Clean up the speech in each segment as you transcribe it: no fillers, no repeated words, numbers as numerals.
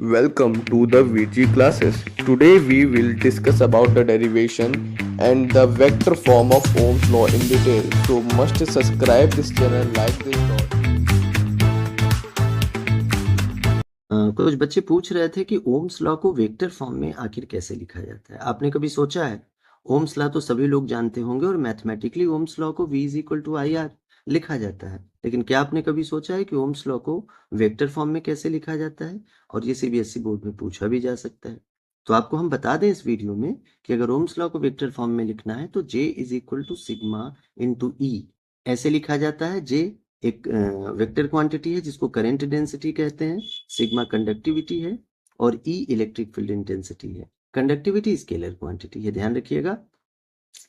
Welcome to the VG classes. Today we will discuss about the derivation and the vector form of Ohm's law in detail. So must subscribe this channel, like this dot. कुछ बच्चे पूछ रहे थे कि ohms law को vector form में आखिर कैसे लिखा जाता है। आपने कभी सोचा है? ओम्स लॉ तो सभी लोग जानते होंगे और मैथमेटिकली ओम्स लॉ को V is equal to I R लिखा जाता है, लेकिन क्या आपने कभी सोचा है कि ओम्स लॉ को वेक्टर फॉर्म में कैसे लिखा जाता है? और ये सीबीएसई बोर्ड में पूछा भी जा सकता है। तो आपको हम बता दें इस वीडियो में कि अगर ओम्स लॉ को वेक्टर फॉर्म में लिखना है तो J is equal to sigma into E ऐसे लिखा जाता है। J एक वेक्टर क्वांटिटी है जिसको करंट डेंसिटी कहते हैं, सिग्मा कंडक्टिविटी है और ई इलेक्ट्रिक फील्ड इंटेंसिटी है। कंडक्टिविटी स्केलर क्वांटिटी है, ध्यान रखिएगा।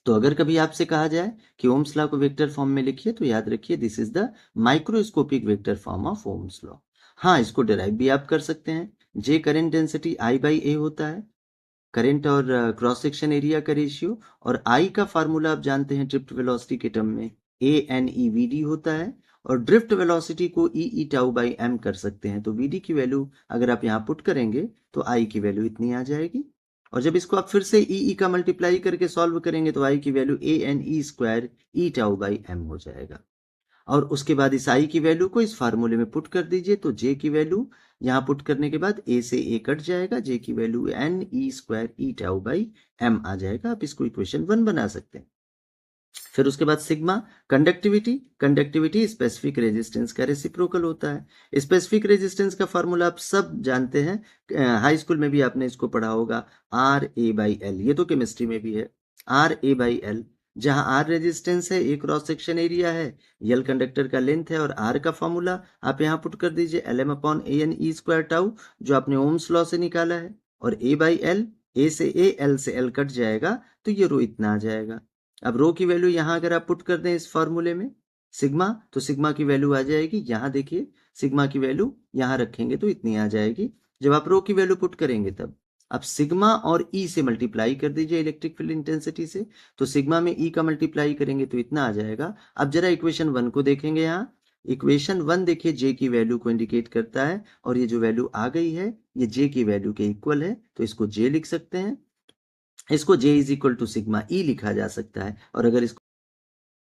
तो अगर कभी आपसे कहा जाए कि ओम्स लॉ को वेक्टर फॉर्म में लिखिए तो याद रखिए this is the microscopic vector form of Ohm's law. हाँ, इसको डिराइव भी आप कर सकते हैं। जे करंट डेंसिटी आई बाई ए होता है, करंट और क्रॉस सेक्शन एरिया का रेशियो, और आई का फार्मूला आप जानते हैं ड्रिफ्ट वेलोसिटी के टर्म में ए एन ई वी डी होता है, और ड्रिफ्ट वेलोसिटी को ई ई टाउ बाई एम कर सकते हैं। तो वी डी की वैल्यू अगर आप यहाँ पुट करेंगे तो आई की वैल्यू इतनी आ जाएगी, और जब इसको आप फिर से ई ई का मल्टीप्लाई करके सॉल्व करेंगे तो आई की value A N E square E tau by M हो जाएगा। और उसके बाद इस आई की वैल्यू को इस फार्मूले में पुट कर दीजिए, तो जे की वैल्यू यहाँ पुट करने के बाद ए से ए कट जाएगा, जे की value N E square E tau by M आ जाएगा। आप इसको इक्वेशन 1 बना सकते हैं। फिर उसके बाद sigma conductivity, conductivity specific resistance का रेसिप्रोकल होता है। स्पेसिफिक रेजिस्टेंस का फार्मूला आप सब जानते हैं, हाई स्कूल में भी आपने इसको पढ़ा होगा, आर ए बाई एल। ये तो केमिस्ट्री में भी है, आर ए बाई एल, जहां आर रेजिस्टेंस है, ए क्रॉस सेक्शन एरिया है, यल कंडक्टर का लेंथ है, और आर का फॉर्मूला आप यहाँ पुट कर दीजिए एल एम अपॉन ए एन ई स्क्वायर टाउ, जो आपने ओम्स लॉ से निकाला है, और ए बाई एल, ए से ए एल से एल कट जाएगा तो ये रो इतना आ जाएगा। अब रो की वैल्यू यहाँ अगर आप पुट कर दें इस फॉर्मूले में सिग्मा, तो सिग्मा की वैल्यू आ जाएगी, यहाँ देखिए सिग्मा की वैल्यू यहाँ रखेंगे तो इतनी आ जाएगी। जब आप रो की वैल्यू पुट करेंगे तब अब सिग्मा और ई से मल्टीप्लाई कर दीजिए इलेक्ट्रिक फील्ड इंटेंसिटी से, तो सिग्मा में ई का मल्टीप्लाई करेंगे तो इतना आ जाएगा। अब जरा इक्वेशन 1 को देखेंगे। यहाँ इक्वेशन 1 देखिए जे की वैल्यू को इंडिकेट करता है, और ये जो वैल्यू आ गई है ये जे की वैल्यू के इक्वल है, तो इसको जे लिख सकते हैं। इसको J is equal to sigma E लिखा जा सकता है, और अगर इसको